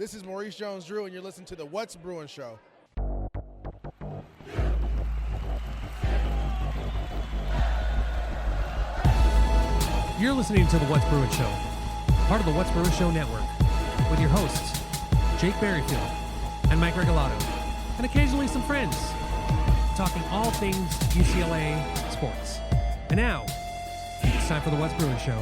This is Maurice Jones-Drew, and you're listening to the What's Bruin Show. You're listening to the What's Bruin Show, part of the What's Bruin Show network, with your hosts, Jake Berryfield and Mike Regalado, and occasionally some friends, talking all things UCLA sports. And now, it's time for the What's Bruin Show.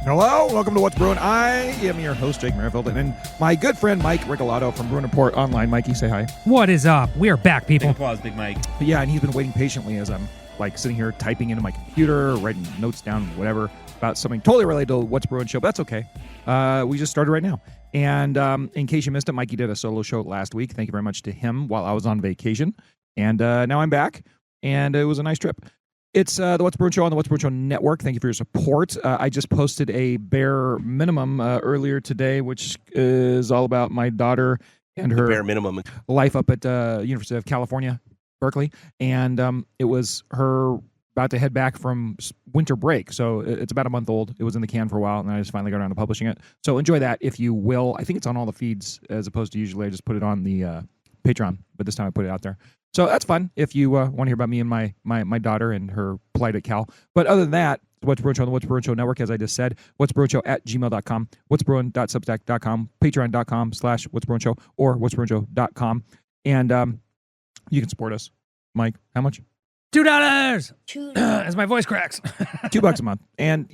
Hello, welcome to What's Bruin. I am your host, Jake Berryfield, and my good friend, Mike Regalado from Bruin Report Online. Mikey, say hi. What is up? We are back, people. Big applause, Big Mike. But yeah, and he's been waiting patiently as I'm like sitting here typing into my computer, writing notes down, whatever, about something totally related to What's Bruin Show, but that's okay. We just started right now. And in case you missed it, Mikey did a solo show last week. Thank you very much to him while I was on vacation. And now I'm back, and it was a nice trip. It's the What's Bruin Show on the What's Bruin Show network. Thank you for your support. I just posted a bare minimum earlier today, which is all about my daughter and her bare minimum life up at University of California, Berkeley. And it was her about to head back from winter break. So it's about a month old. It was in the can for a while, and I just finally got around to publishing it. So enjoy that if you will. I think it's on all the feeds as opposed to usually I just put it on the Patreon, but this time I put it out there. So that's fun if you want to hear about me and my daughter and her plight at Cal. But other than that, What's Bruin Show on the What's Bruin Show network, as I just said, what'sbruinshow@gmail.com, what'sbruin.substack.com, patreon.com/what'sbruinshow, or what'sbruinshow.com. And you can support us. Mike, how much? $2 as my voice cracks. $2 a month. And,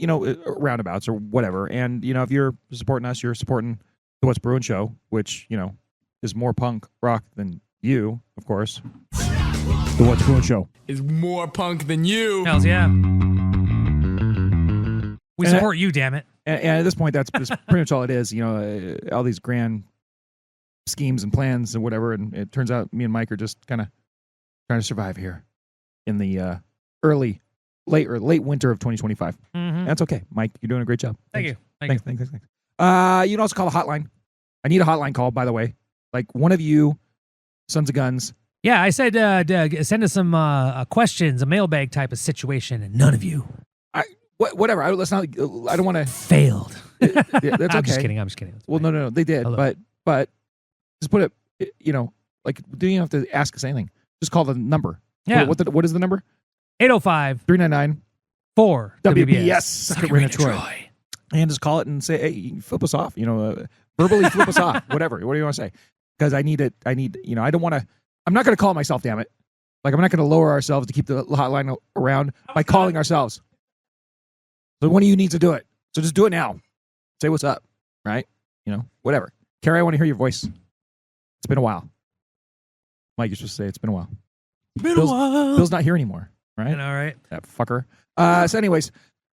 roundabouts or whatever. And, if you're supporting us, you're supporting the What's Bruin Show, which, is more punk rock than you, of course. The What's Bruin Show is more punk than you. Hells yeah. We support you, damn it. And at this point, that's pretty much all it is. All these grand schemes and plans and whatever. And it turns out me and Mike are just kind of trying to survive here in the late winter of 2025. Mm-hmm. That's okay. Mike, you're doing a great job. Thank you. Thanks. You can also call a hotline. I need a hotline call, by the way. Like one of you sons of guns. Yeah, I said send us some questions, a mailbag type of situation, and none of you. Whatever. I don't want to. Failed. That's okay. I'm just kidding. That's well, fine. no. They did. Hello. But just put it, like, don't you have to ask us anything? Just call the number. Yeah. What is the number? 805-399-4 WBS. Suck it, Troy. And just call it and say, hey, flip us off. Verbally flip us off. Whatever. What do you want to say? Because I need it. I don't want to. I'm not going to call myself, damn it. Like, I'm not going to lower ourselves to keep the hotline around by calling ourselves. So one of you needs to do it. So just do it now. Say what's up, right? Whatever. Carrie, I want to hear your voice. It's been a while. Mike, you're supposed to say it's been a while. Bill's not here anymore, right? I know, right? That fucker. So anyways,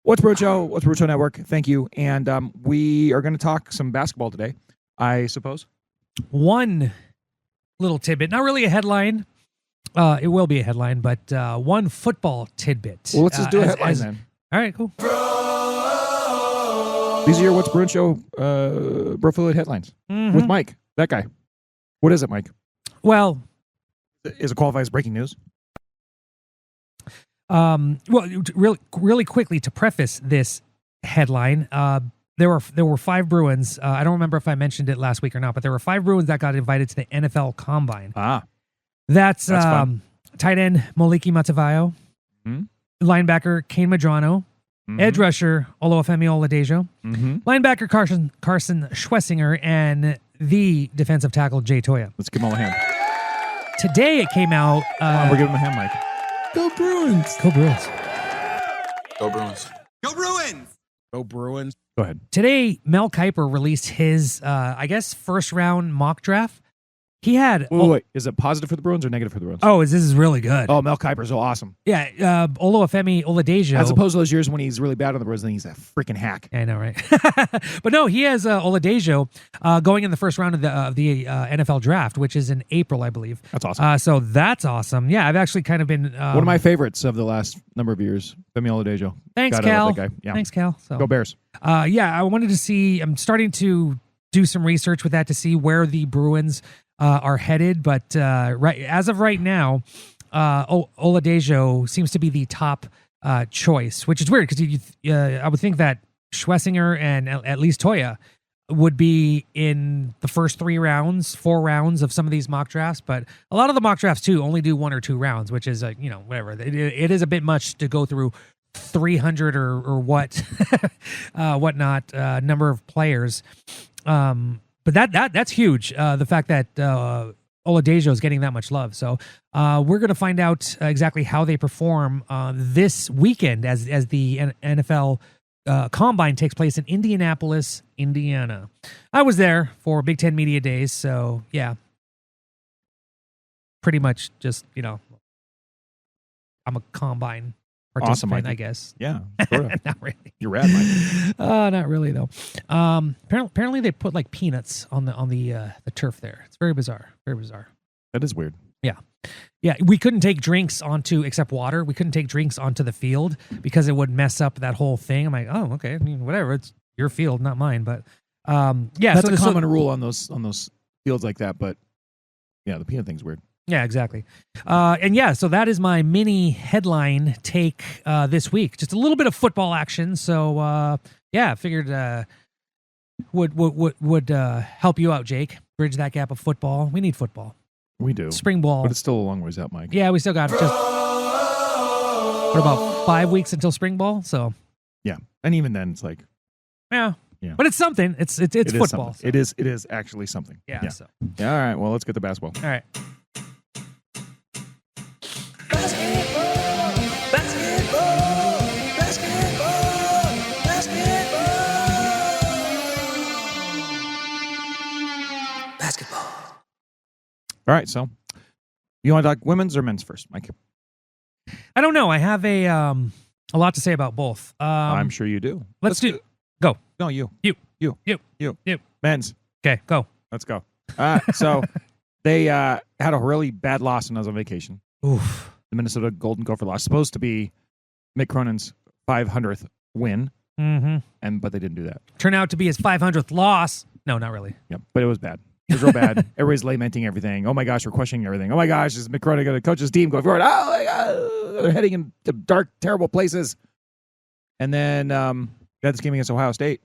What's Bruin Show? What's Bruin Show Network? Thank you. And we are going to talk some basketball today, I suppose. One little tidbit, not really a headline. It will be a headline, but one football tidbit. Well, let's just do a headline then. All right, cool. These are your What's Bruin Show Brofluid headlines with Mike, that guy. What is it, Mike? Well, is it qualified as breaking news? Really quickly to preface this headline, there were 5 Bruins. I don't remember if I mentioned it last week or not, but there were 5 Bruins that got invited to the NFL Combine. That's fun. Tight end Moliki Matavao, linebacker Kane Madrano, edge rusher Oluwafemi Oladejo, linebacker Carson Schwessinger, and the defensive tackle Jay Toya. Let's give them all a hand. Today it came out. We're giving them a hand, Mike. Go Bruins. Go Bruins. Go Bruins. Go Bruins. Go Bruins. Go ahead. Today, Mel Kiper released his, first round mock draft. He had... Wait. Is it positive for the Bruins or negative for the Bruins? Oh, this is really good. Oh, Mel Kiper's so awesome. Yeah, Oluwafemi Oladejo. As opposed to those years when he's really bad on the Bruins, then he's a freaking hack. I know, right? But no, he has Oladejo going in the first round of the NFL draft, which is in April, I believe. That's awesome. So that's awesome. Yeah, I've actually kind of been... one of my favorites of the last number of years, Femi Oladejo. Thanks, Cal. That guy. Yeah. Thanks, Cal. So, Go Bears. I wanted to see... I'm starting to do some research with that to see where the Bruins are headed, but as of right now, Oladejo seems to be the top choice, which is weird because I would think that Schwessinger and at least Toya would be in the first 4 rounds of some of these mock drafts, but a lot of the mock drafts too only do 1 or 2 rounds, which is whatever. It is a bit much to go through 300 or whatnot number of players. But that's huge. The fact that Oladejo is getting that much love. So we're going to find out exactly how they perform this weekend as the NFL Combine takes place in Indianapolis, Indiana. I was there for Big Ten Media Days, so yeah. Pretty much just, I'm a Combine participant, Awesome, I guess. Yeah, sort of. Not really. You're rad, Mike. Not really though. Apparently they put like peanuts on the turf there. It's very bizarre. Very bizarre. That is weird. Yeah, we couldn't take drinks except water. We couldn't take drinks onto the field because it would mess up that whole thing. I'm like, oh, okay. I mean, whatever. It's your field, not mine. But yeah, that's a common rule on those fields like that. But yeah, the peanut thing's weird. Yeah, exactly. And yeah, so that is my mini headline take this week. Just a little bit of football action. So yeah, I figured would help you out, Jake. Bridge that gap of football. We need football. We do. Spring ball. But it's still a long ways out, Mike. Yeah, we still got just about 5 weeks until spring ball. So yeah, and even then, it's like yeah. Yeah. But it's something. It's it is football. So. It is actually something. Yeah. So. Yeah. All right. Well, let's get to basketball. All right. All right. So, you want to talk women's or men's first, Mike? I don't know. I have a lot to say about both. I'm sure you do. Let's do. Go. No, you. You. Men's. Okay, go. Let's go. So they had a really bad loss when I was on vacation. Oof. The Minnesota Golden Gopher loss, supposed to be Mick Cronin's 500th win, but they didn't do that. Turned out to be his 500th loss. No, not really. Yep, but it was bad. It was real bad. Everybody's lamenting everything. Oh my gosh, we're questioning everything. Oh my gosh, is Mick Cronin going to coach his team going forward? Oh my God, they're heading into dark, terrible places. And then got this game against Ohio State.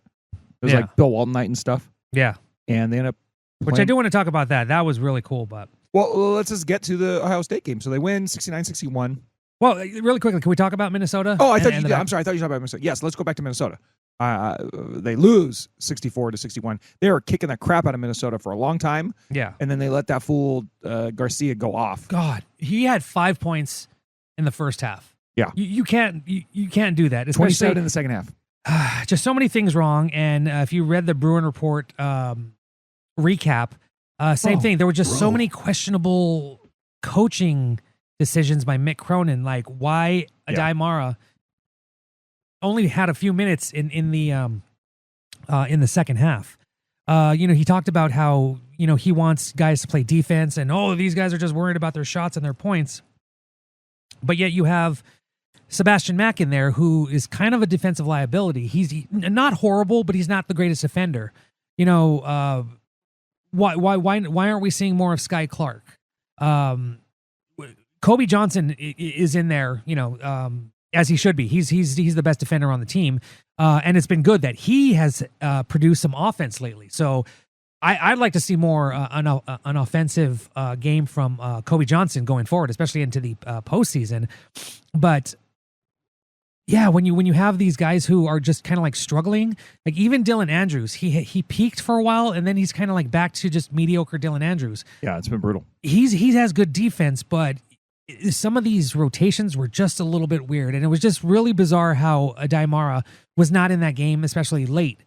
It was like Bill Walton night and stuff. Yeah. And they ended up Which I do want to talk about that. That was really cool, but... Well, let's just get to the Ohio State game. So they win 69-61. Well, really quickly, can we talk about Minnesota? Oh, I'm sorry. I thought you were talking about Minnesota. Yes, let's go back to Minnesota. They lose 64-61. They were kicking the crap out of Minnesota for a long time. Yeah. And then they let that fool Garcia go off. God, he had 5 points in the first half. Yeah. You can't do that. 27 in the second half. Just so many things wrong. And if you read the Bruin Report recap, same thing. There were just so many questionable coaching decisions by Mick Cronin. Like why Adai Mara only had a few minutes in the second half. He talked about how he wants guys to play defense, and these guys are just worried about their shots and their points. But yet you have Sebastian Mack in there, who is kind of a defensive liability. He's not horrible, but he's not the greatest defender. Why aren't we seeing more of Sky Clark? Kobe Johnson is in there, as he should be. He's the best defender on the team, and it's been good that he has produced some offense lately. So I'd like to see more an offensive game from Kobe Johnson going forward, especially into the postseason. But yeah, when you have these guys who are just kind of like struggling, like even Dylan Andrews, he peaked for a while, and then he's kind of like back to just mediocre Dylan Andrews. Yeah, it's been brutal. He has good defense, but some of these rotations were just a little bit weird, and it was just really bizarre how Adai Mara was not in that game, especially late.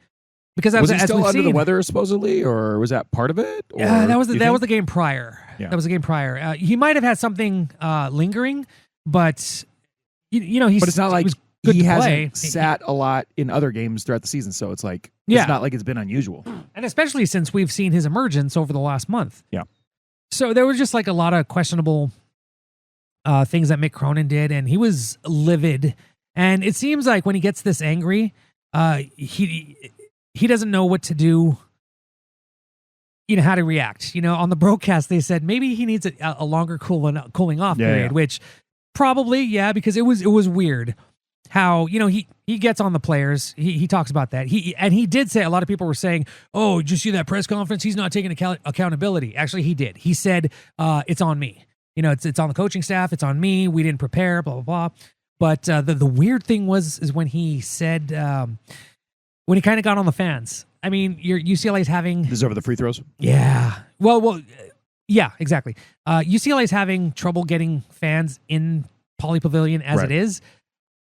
Because was he still under the weather supposedly, or was that part of it? Yeah, that was the game prior. Yeah. That was the game prior. He might have had something lingering, but but it's not like he hasn't sat a lot in other games throughout the season, so it's like it's not like it's been unusual. And especially since we've seen his emergence over the last month. Yeah. So there was just like a lot of questionable things that Mick Cronin did, and he was livid. And it seems like when he gets this angry, he doesn't know what to do, how to react. On the broadcast, they said maybe he needs a longer cooling off period, which probably, because it was weird. how, he gets on the players. He talks about that. He did say, a lot of people were saying, oh, did you see that press conference? He's not taking accountability. Actually, he did. He said, it's on me. It's on the coaching staff. It's on me. We didn't prepare, blah, blah, blah. But the weird thing is when he said, when he kind of got on the fans. I mean, your UCLA's having... This is over the free throws? Yeah. Well, yeah, exactly. UCLA's having trouble getting fans in Pauley Pavilion as it is.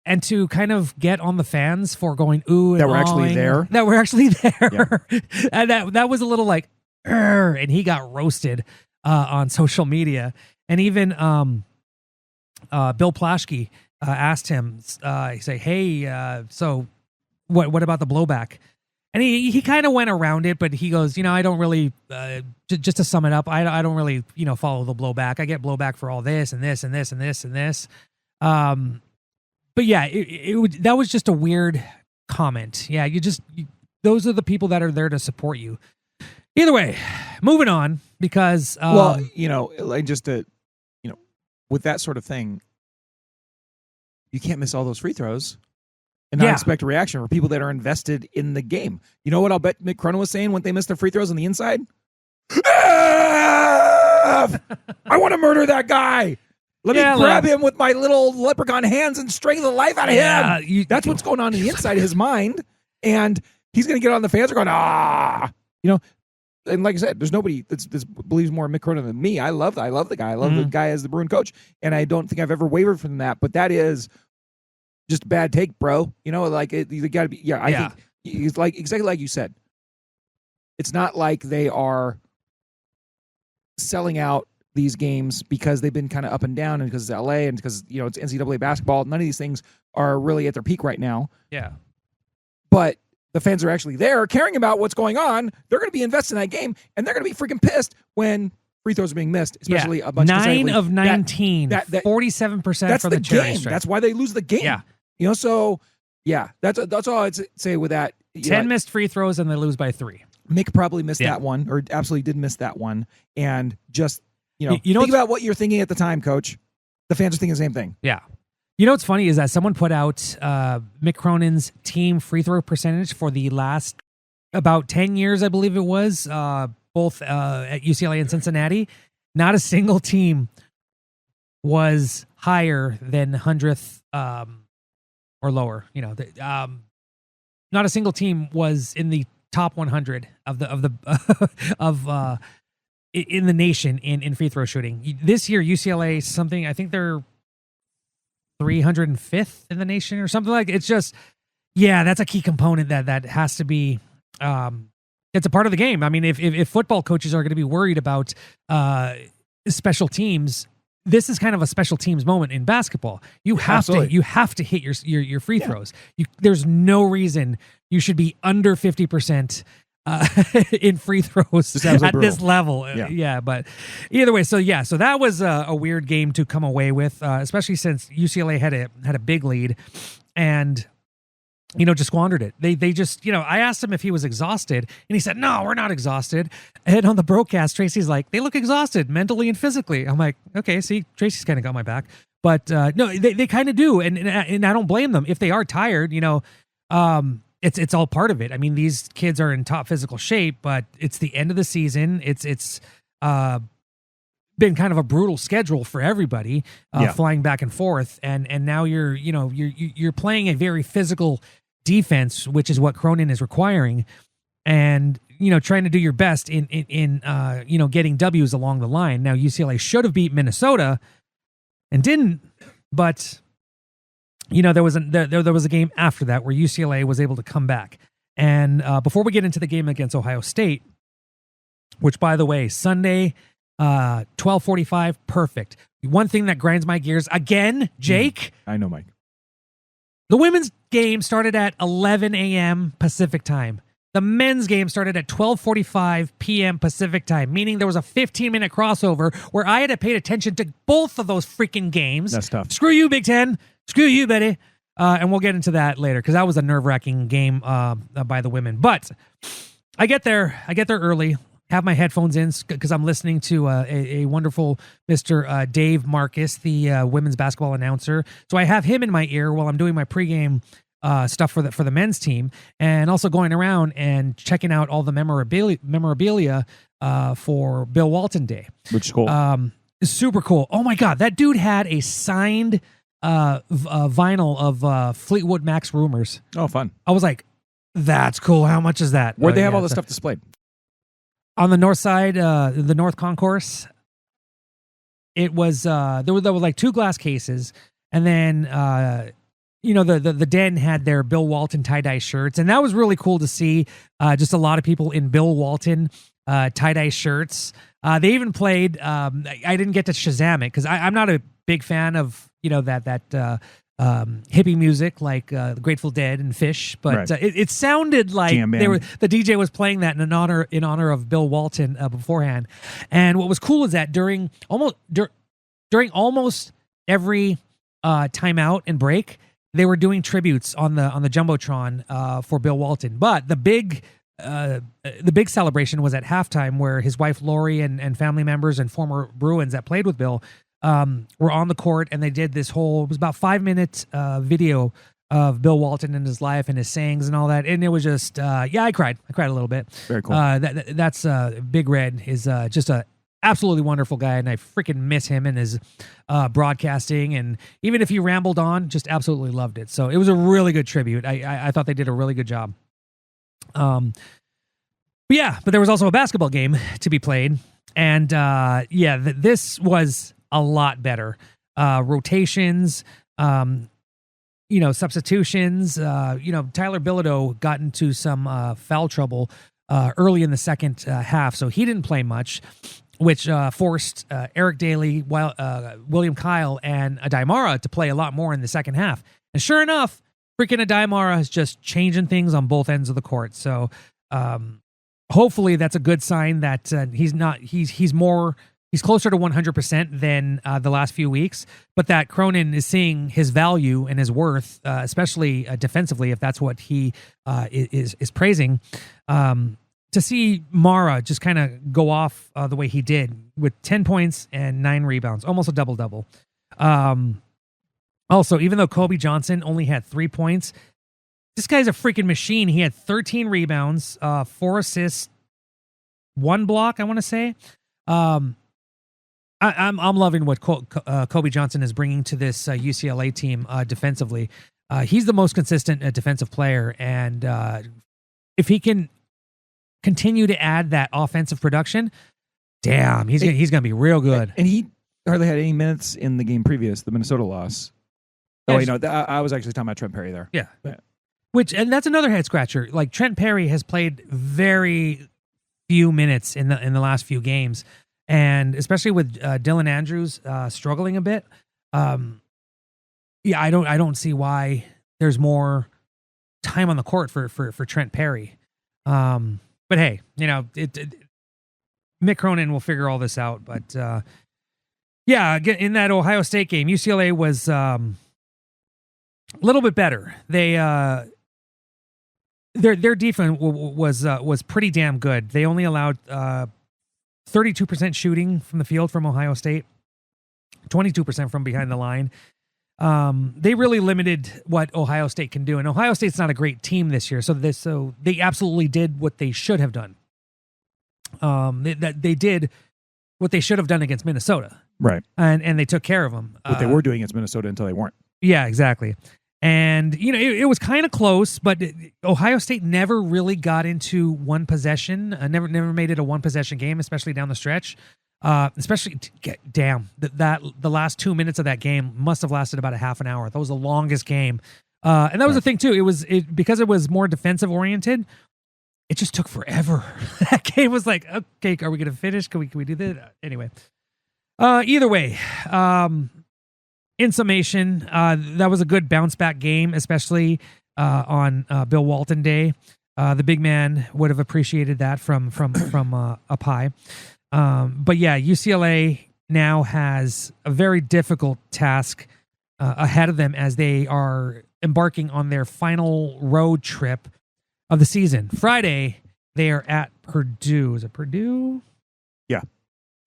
And to kind of get on the fans for going, ooh, and that we're actually there. That we're actually there. Yeah. And that was a little like, and he got roasted on social media. And even Bill Plaschke asked him, he said, hey, so what about the blowback? And he kind of went around it, but he goes, I don't really, just to sum it up, I don't really, follow the blowback. I get blowback for all this and this and this and this and this. But yeah, that was just a weird comment. Yeah, those are the people that are there to support you. Either way, moving on, because... like just to, with that sort of thing, you can't miss all those free throws and not expect a reaction for people that are invested in the game. You know what I'll bet Mick Cronin was saying when they missed their free throws on the inside? I want to murder that guy. Let me grab him with my little leprechaun hands and strangle the life out of him. That's what's going on in the inside of his mind. And he's going to get on the fans. Are going, And like I said, there's nobody that believes more in Mick Cronin than me. I love the guy. I love the guy as the Bruin coach. And I don't think I've ever wavered from that. But that is just a bad take, bro. You got to be, I think he's like, exactly like you said. It's not like they are selling out these games because they've been kind of up and down and because it's LA and because, it's NCAA basketball. None of these things are really at their peak right now. Yeah. But the fans are actually there caring about what's going on. They're going to be invested in that game and they're going to be freaking pissed when free throws are being missed, especially a bunch 9 of 19, 47% for the charity game. strike. That's why they lose the game. Yeah. So yeah, that's all I'd say with that. 10 missed free throws and they lose by 3. Mick probably missed that one, or absolutely did miss that one. And just, think about what you're thinking at the time, Coach. The fans are thinking the same thing. Yeah. What's funny is that someone put out Mick Cronin's team free throw percentage for the last about 10 years, I believe it was, both at UCLA and Cincinnati. Not a single team was higher than 100th or lower. Not a single team was in the top 100 in the nation in free throw shooting. This year, UCLA something, I think they're 305th in the nation or something like. It's just, that's a key component that has to be. It's a part of the game. I mean, if football coaches are going to be worried about special teams, this is kind of a special teams moment in basketball. You have to hit your free throws. There's no reason you should be under 50%. In free throws at this level. But either way, so that was a weird game to come away with, especially since UCLA had a big lead and just squandered it. They just, I asked him if he was exhausted and he said, no, we're not exhausted. And on the broadcast, Tracy's like, they look exhausted mentally and physically. I'm like, okay, see, Tracy's kind of got my back. But no, they kind of do. And I don't blame them if they are tired, It's all part of it. I mean, these kids are in top physical shape, but it's the end of the season. It's been kind of a brutal schedule for everybody, flying back and forth, and now you're playing a very physical defense, which is what Cronin is requiring, and trying to do your best in getting W's along the line. Now UCLA should have beat Minnesota and didn't, but. There was a game after that where UCLA was able to come back. And before we get into the game against Ohio State, which, by the way, Sunday, 12:45, perfect. One thing that grinds my gears, again, Jake. I know, Mike. The women's game started at 11 a.m. Pacific time. The men's game started at 12:45 p.m. Pacific time, meaning there was a 15-minute crossover where I had to pay attention to both of those freaking games. That's tough. Screw you, Big Ten. Screw you, Betty. And we'll get into that later because that was a nerve-wracking game by the women. But I get there early. have my headphones in because I'm listening to a wonderful Mr. Dave Marcus, the women's basketball announcer. So I have him in my ear while I'm doing my pregame stuff for the men's team, and also going around and checking out all the memorabilia for Bill Walton Day, which is cool. It's super cool. Oh my God, that dude had a signed vinyl of Fleetwood Mac's Rumors. Oh, fun. I was like, that's cool. How much is that? Where'd they have all this stuff displayed? On the north side, the North Concourse. It was there were like 2 glass cases, and then the den had their Bill Walton tie-dye shirts, and that was really cool to see. Just a lot of people in Bill Walton tie-dye shirts. They even played. I didn't get to Shazam it because I'm not a big fan of that hippie music like the Grateful Dead and Fish, but right. It sounded like the DJ was playing that in honor of Bill Walton beforehand. And what was cool is that during almost every timeout and break, they were doing tributes on the jumbotron for Bill Walton. But the big celebration was at halftime, where his wife Lori and family members and former Bruins that played with Bill were on the court, and they did this whole, it was about 5-minute video of Bill Walton and his life and his sayings and all that, and it was just I cried a little bit. Very cool. That's Big Red is just a absolutely wonderful guy, and I freaking miss him and his broadcasting, and even if he rambled on, just absolutely loved it. So it was a really good tribute. I thought they did a really good job. But there was also a basketball game to be played, and this was a lot better. Rotations, substitutions. Tyler Bilodeau got into some foul trouble early in the second half, so he didn't play much, which forced Eric Daly, William Kyle, and Adaimara to play a lot more in the second half. And sure enough, freaking Adaimara is just changing things on both ends of the court. So hopefully that's a good sign that he's closer to 100% than the last few weeks, but that Cronin is seeing his value and his worth, especially defensively, if that's what he is praising. To see Mara just kind of go off the way he did with 10 points and 9 rebounds, almost a double-double. Also, even though Kobe Johnson only had 3 points, this guy's a freaking machine. He had 13 rebounds, 4 assists, 1 block, I want to say. I'm loving what Kobe Johnson is bringing to this UCLA team defensively. He's the most consistent defensive player, and if he can continue to add that offensive production, damn, he's gonna be real good. And he hardly had any minutes in the game previous, the Minnesota loss. Oh, I was actually talking about Trent Perry there. Yeah. And that's another head scratcher. Like, Trent Perry has played very few minutes in the last few games, and especially with Dylan Andrews struggling a bit. I don't see why there's more time on the court for Trent Perry. But hey, Mick Cronin will figure all this out. But in that Ohio State game, UCLA was a little bit better. Their defense was pretty damn good. They only allowed 32% shooting from the field from Ohio State, 22% from behind the line. They really limited what Ohio State can do, and Ohio State's not a great team this year. So they absolutely did what they should have done. They did what they should have done against Minnesota, right? And they took care of them. What they were doing against Minnesota until they weren't. Yeah, exactly. And it was kind of close, but Ohio State never really got into one possession. Never made it a one possession game, especially down the stretch. Especially, the last 2 minutes of that game must have lasted about a half an hour. That was the longest game, and that was the thing too. Because it was more defensive oriented. It just took forever. That game was like, okay, are we going to finish? Can we do this? Anyway, either way, in summation, that was a good bounce back game, especially on Bill Walton Day. The big man would have appreciated that from up high. But yeah, UCLA now has a very difficult task ahead of them as they are embarking on their final road trip of the season. Friday, they are at Purdue. Is it Purdue? Yeah.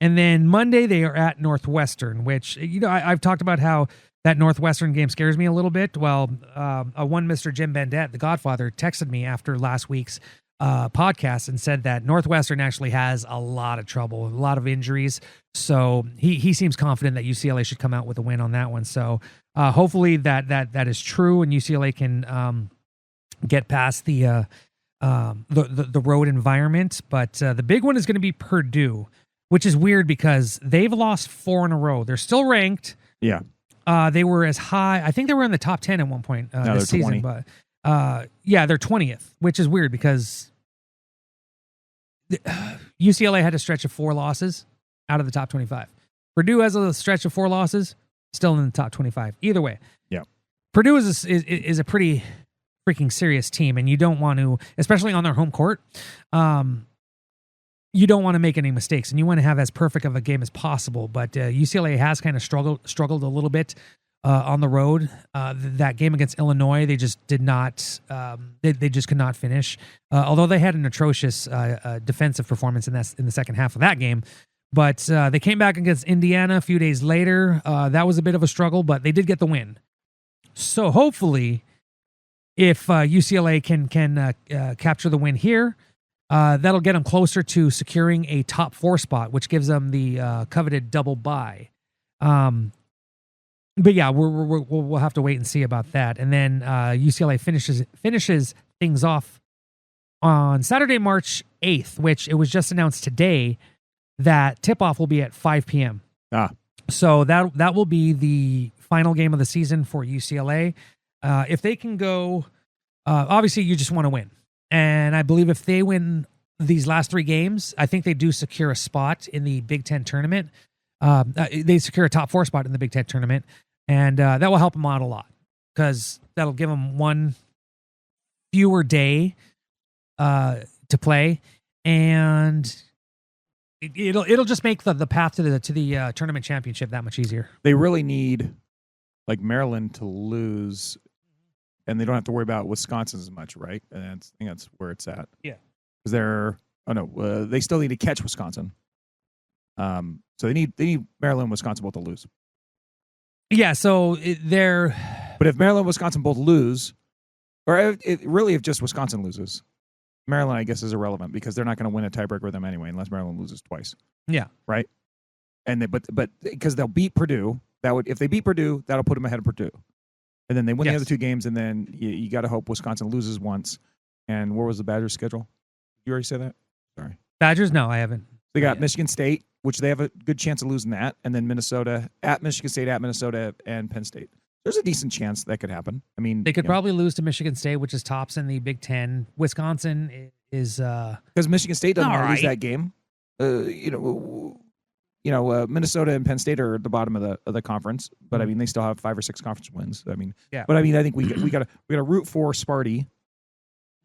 And then Monday they are at Northwestern, which, I've talked about how that Northwestern game scares me a little bit. Well, one Mr. Jim Bendett, the Godfather, texted me after last week's podcast and said that Northwestern actually has a lot of trouble, a lot of injuries. So he seems confident that UCLA should come out with a win on that one. So hopefully that is true, and UCLA can get past the road environment. But the big one is going to be Purdue, which is weird because they've lost 4 in a row. They're still ranked. Yeah. They were as high. I think they were in the top 10 at one point this season. 20. But they're 20th, which is weird because UCLA had a stretch of 4 losses out of the top 25. Purdue has a stretch of 4 losses, still in the top 25. Either way, yeah. Purdue is a pretty freaking serious team, and you don't want to, especially on their home court. You don't want to make any mistakes, and you want to have as perfect of a game as possible. But UCLA has kind of struggled a little bit on the road. That game against Illinois, they just did not. They just could not finish. Although they had an atrocious defensive performance in the second half of that game, but they came back against Indiana a few days later. That was a bit of a struggle, but they did get the win. So hopefully, if UCLA can capture the win here, that'll get them closer to securing a top 4 spot, which gives them the coveted double bye. But yeah, we'll have to wait and see about that. And then UCLA finishes things off on Saturday, March 8th, which it was just announced today that tip-off will be at 5 p.m. So that will be the final game of the season for UCLA. If they can go, obviously you just want to win. And I believe if they win these last 3 games, I think they do secure a spot in the Big Ten tournament. They secure a top 4 spot in the Big Ten tournament. And that will help them out a lot because that'll give them one fewer day to play. And it'll just make the path to the tournament championship that much easier. They really need like Maryland to lose, and they don't have to worry about Wisconsin as much, right? And I think that's where it's at. Yeah, because they still need to catch Wisconsin. So they need Maryland and Wisconsin both to lose. Yeah, so they're. But if Maryland and Wisconsin both lose, or if just Wisconsin loses, Maryland, I guess, is irrelevant because they're not going to win a tiebreaker with them anyway unless Maryland loses twice. Yeah. Right. And but because they'll beat Purdue, if they beat Purdue, that'll put them ahead of Purdue. And then they win the other 2 games, and then you got to hope Wisconsin loses once. And where was the Badgers' schedule? Did you already say that? Sorry. Badgers? No, I haven't. They got Michigan State, which they have a good chance of losing that, and then Minnesota at Michigan State, at Minnesota, and Penn State. There's a decent chance that could happen. I mean, they could probably lose to Michigan State, which is tops in the Big Ten. Wisconsin is because Michigan State doesn't want to lose that game. Minnesota and Penn State are at the bottom of the conference, but I mean they still have 5 or 6 conference wins. I mean, yeah. But I mean, I think we got to root for Sparty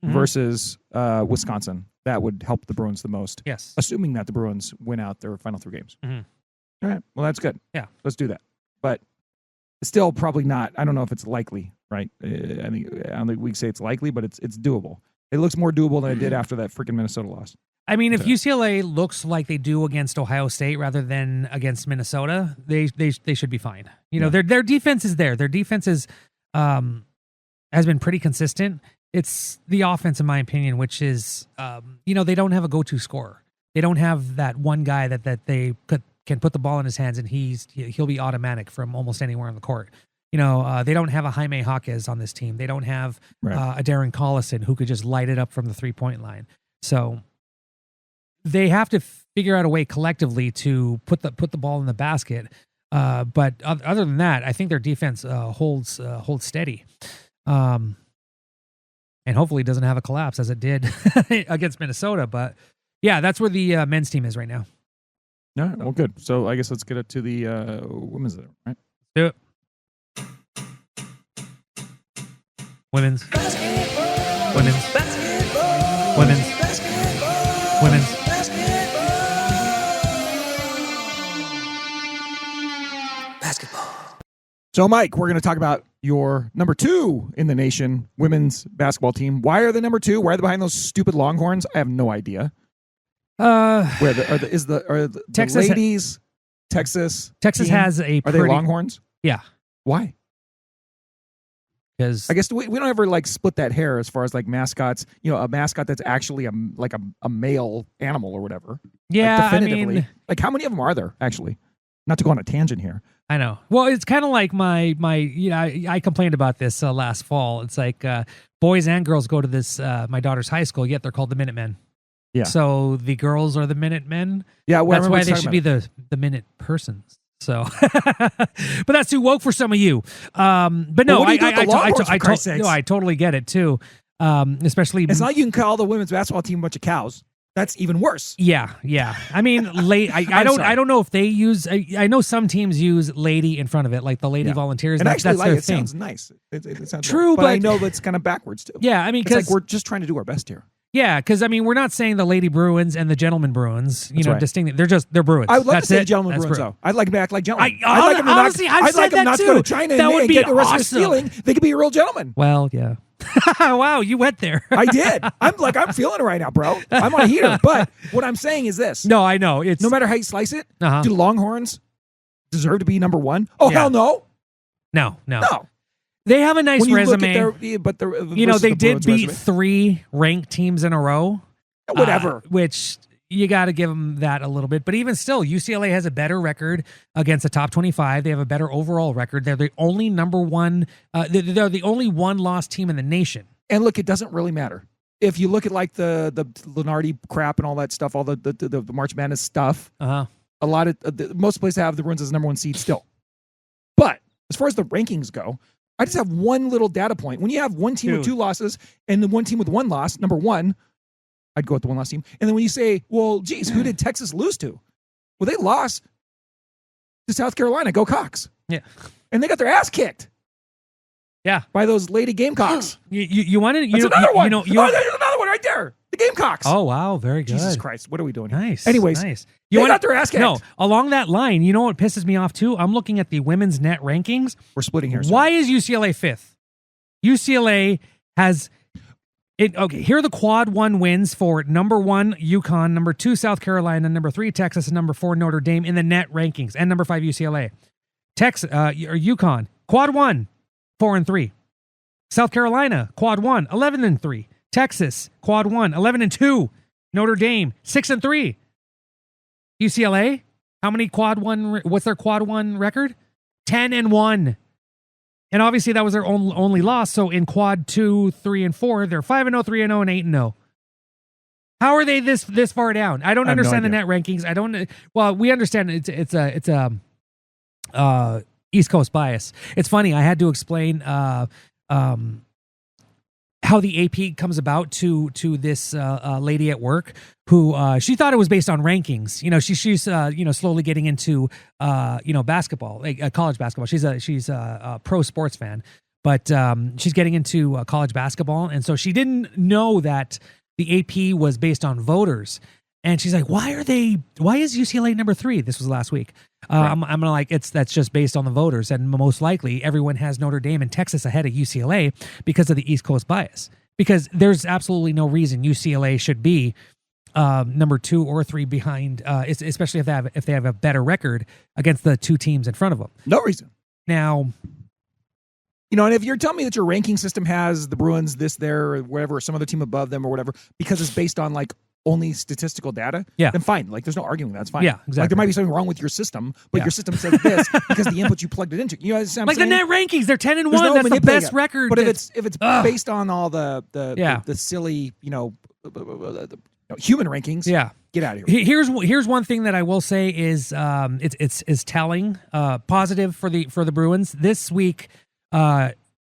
versus Wisconsin. That would help the Bruins the most. Yes, assuming that the Bruins win out their final 3 games. Mm-hmm. All right, well that's good. Yeah, let's do that. But it's still probably not. I don't know if it's likely. Right? I don't think we can say it's likely, but it's doable. It looks more doable than it did after that freaking Minnesota loss. I mean, if UCLA looks like they do against Ohio State rather than against Minnesota, they should be fine. Their defense is there. Their defense is has been pretty consistent. It's the offense, in my opinion, which is they don't have a go-to scorer. They don't have that one guy that they can put the ball in his hands and he'll be automatic from almost anywhere on the court. They don't have a Jaime Jaquez on this team. They don't have a Darren Collison who could just light it up from the 3-point line. So they have to figure out a way collectively to put the ball in the basket. But other than that, I think their defense holds steady. And hopefully it doesn't have a collapse as it did against Minnesota. But yeah, that's where the men's team is right now. All right, well, good. So I guess let's get it to the women's there, right? Do it. Women's. Basketball. Women's. Basketball. Women's. Basketball. Women's. Basketball. So, Mike, we're going to talk about your number 2 in the nation women's basketball team. Why are they number 2? Why are they behind those stupid Longhorns? I have no idea. Where are the Texas- ladies? Texas Texas team, has a are they Longhorns? Yeah. Why? Because I guess we don't ever like split that hair as far as like mascots. You know, a mascot that's actually a male animal or whatever. yeah, like, I definitively. mean, Like how many of them are there actually? Not to go on a tangent here. I know. Well, it's kind of like my I complained about this last fall. It's like boys and girls go to this my daughter's high school, yet they're called the Minutemen. Yeah. So the girls are the Minutemen. Yeah, well, That's why they should be the Minute persons. So, but that's too woke for some of you. But no, Well, what do you do with the Longhorns, for Christ's sakes? no, I totally get it too. Especially It's not like you can call the women's basketball team a bunch of cows. That's even worse. Yeah. I mean, I don't know if they use. I know some teams use "lady" in front of it, like the Lady Volunteers. And actually, that's their it thing. sounds nice. It sounds True, but I but- know that's kind of backwards too. Yeah, I mean, It's like because we're just trying to do our best here. yeah, because I mean, we're not saying the Lady Bruins and the Gentlemen Bruins. You That's know, right. distinct. They're Bruins. I would like That's to say it. gentlemen That's Bruins Bruin. though. I'd like them to act like gentlemen. I- I'd like them to honestly, I've I'd like said them that not to go to too. China That and, would and be get arrested for awesome. stealing. They could be a real gentleman. Well, yeah. Wow, you went there. I did. I'm feeling it right now, bro. I'm on a heater. But what I'm saying is this: No, I know it's no matter how you slice it, Uh-huh. do Longhorns deserve to be number one? Oh Yeah. hell no, no. no. They have a nice When you resume. look at their, You know, versus they the did Bruins beat resume. 3 ranked teams in a row. Whatever. Which you got to give them that a little bit. But even still, UCLA has a better record against the top 25. They have a better overall record. They're the only number one. They're the only one-loss team in the nation. And look, it doesn't really matter. If you look at like the Lenardi crap and all that stuff, all the March Madness stuff, Uh-huh. a lot of most places have the Bruins as number one seed still. But as far as the rankings go, I just have one little data point. When you have one team with 2 losses and then one team with 1 loss, number one, I'd go with the 1 loss team. And then when you say, well, geez, who did Texas lose to? Well, they lost to South Carolina. Go Cox. Yeah. And they got their ass kicked. Yeah. By those Lady Gamecocks. You want to? That's You another one. know, There's another one right there. The Gamecocks. oh wow, very good. Jesus Christ. What are we doing here? Nice. Anyways, nice. They got their ass kicked. No, along that line, you know what pisses me off too? I'm looking at the women's net rankings. We're splitting here. Why is UCLA 5th? UCLA has it. Okay, here are the quad 1 wins for number 1 UConn, number 2 South Carolina, number 3 Texas, and number 4 Notre Dame in the net rankings, and number 5 UCLA. Texas or UConn quad 1 4-3. South Carolina quad 1 11-3. Texas quad 1 11-2. Notre Dame 6-3. UCLA, how many quad 1? What's their quad 1 record? 10-1. And obviously that was their only loss. So in quad 2, 3, and 4, they're 5-0, 3-0, and 8-0. How are they this far down? I don't I have no understand the idea. net rankings. I don't. Well, we understand it's a East Coast bias. It's funny. I had to explain how the AP comes about to this lady at work who she thought it was based on rankings. You know, she's slowly getting into basketball, like college basketball. She's a pro sports fan, but she's getting into college basketball, and so she didn't know that the AP was based on voters. And she's like, why is UCLA number 3? This was last week. Right. I'm gonna like, that's just based on the voters. And most likely everyone has Notre Dame and Texas ahead of UCLA because of the East Coast bias. Because there's absolutely no reason UCLA should be number 2 or 3 behind, especially if they have a better record against the 2 teams in front of them. No reason. Now, You know, and if you're telling me that your ranking system has the Bruins this, there, or whatever, or some other team above them or whatever, because it's based on like only statistical data, Yeah. then fine. Like there's no arguing with that. It's fine. Yeah, exactly. Like there might be something wrong with your system, but Yeah. your system says this because the input you plugged it into. You know what I'm like saying? the net rankings, they're 10-1. There's no That's the manipulating best it. record. But if that's- it's Ugh. based on all the silly, human rankings, yeah. get out of here. Here's one thing that I will say is it's telling, positive for the Bruins this week.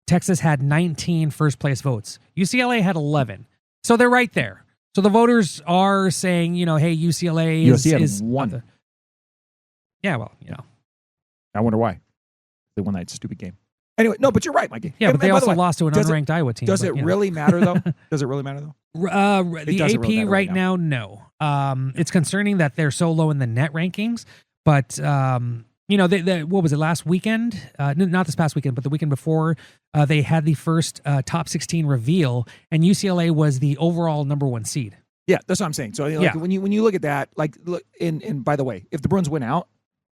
Texas had 19 first place votes. UCLA had 11, so they're right there. So the voters are saying, hey, UCLA USC had is one. Yeah, well, I wonder why they won that stupid game. Anyway, no, but you're right, Mikey. yeah, And- but they and by the also way, lost to an does it- unranked Iowa team. Does but, it really matter though? Does it really matter though? The doesn't AP really matter right right now, no. It's concerning that they're so low in the net rankings, but what was it last weekend? Not this past weekend, but the weekend before, they had the first top 16 reveal, and UCLA was the overall number 1 seed. Yeah, that's what I'm saying. So like, Yeah. when you look at that, like, look, and by the way, if the Bruins win out,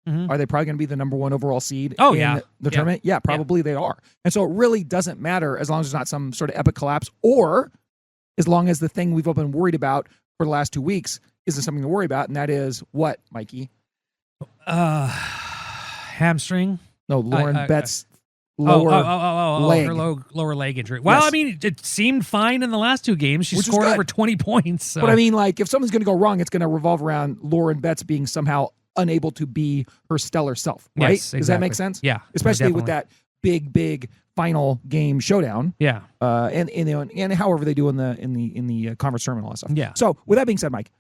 Mhm. are they probably going to be the number 1 overall seed Oh, in yeah. the Yeah. tournament? Yeah, probably they are. And so it really doesn't matter as long as there's not some sort of epic collapse, or as long as the thing we've all been worried about for the last 2 weeks isn't something to worry about, and that is what, Mikey? Hamstring. No, Lauren I- Betts' lower leg. her lower leg injury. Well, Yes. I mean, it seemed fine in the last 2 games. She Which is scored good. over 20 points. So. But I mean, like, if something's going to go wrong, it's going to revolve around Lauren Betts being somehow unable to be her stellar self, right? Yes, Does that make exactly. sense? Yeah, Especially with definitely. that big final game showdown. Yeah. And however they do in the conference tournament and all that stuff. Yeah. So with that being said, Mike,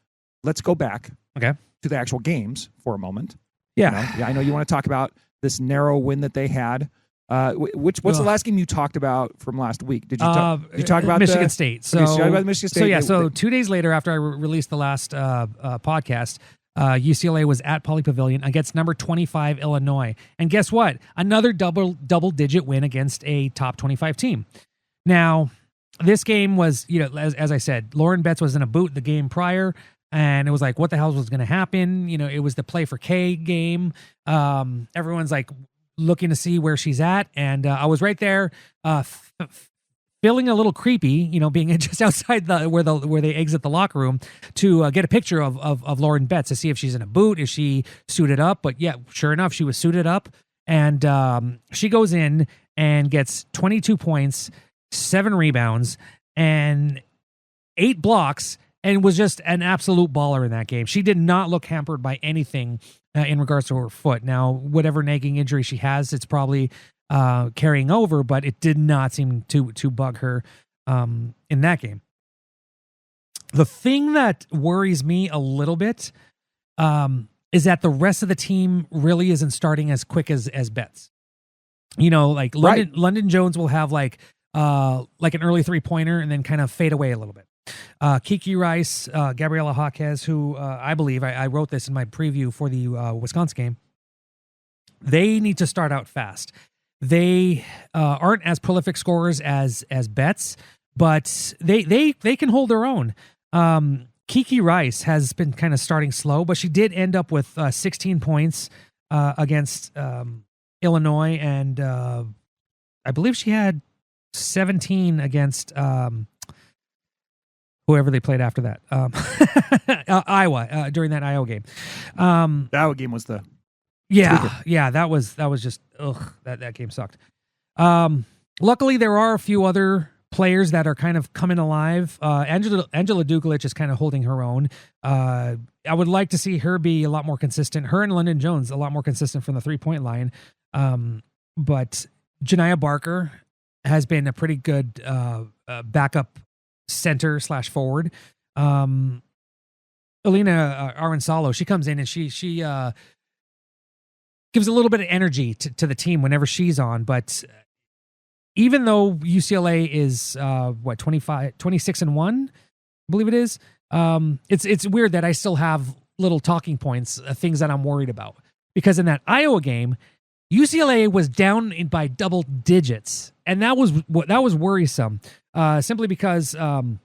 let's go back Okay. to the actual games for a moment. Yeah. Yeah, I know you want to talk about this narrow win that they had. What's the last game you talked about from last week? Did you talk about Michigan State? So, you talk about Michigan State? So yeah. They- So they- 2 days later, after I released the last podcast, UCLA was at Pauley Pavilion against number 25 Illinois, and guess what? Another double-digit win against a top 25 team. Now, this game was, as I said, Lauren Betts was in a boot the game prior. And it was like, what the hell was going to happen? It was the play for K game. Everyone's like looking to see where she's at. And I was right there, feeling a little creepy, being just outside where they exit the locker room to get a picture of Lauren Betts to see if she's in a boot. Is she suited up? But yeah, sure enough, she was suited up. And she goes in and gets 22 points, 7 rebounds, and 8 blocks, and was just an absolute baller in that game. She did not look hampered by anything in regards to her foot. Now, whatever nagging injury she has, it's probably carrying over, but it did not seem to bug her in that game. The thing that worries me a little bit is that the rest of the team really isn't starting as quick as Betts. Like London Jones will have like an early 3-pointer and then kind of fade away a little bit. Kiki Rice, Gabriela Jaquez, who I believe I wrote this in my preview for the Wisconsin game. They need to start out fast. They aren't as prolific scorers as Betts, but they can hold their own. Kiki Rice has been kind of starting slow, but she did end up with 16 points against Illinois, and I believe she had 17 against whoever they played after that. Iowa, during that Iowa game. that Iowa game was the Yeah, that was just that game sucked. Luckily, there are a few other players that are kind of coming alive. Angela Dukelich is kind of holding her own. I would like to see her be a lot more consistent. Her and London Jones a lot more consistent from the 3-point line. But Janiyah Barker has been a pretty good backup center / forward. Alina Aronsalo, she comes in and she gives a little bit of energy to the team whenever she's on. But even though UCLA is 26-1, I believe it is, it's weird that I still have little talking points, things that I'm worried about. Because in that Iowa game, UCLA was down by double digits, and that was worrisome. Simply because the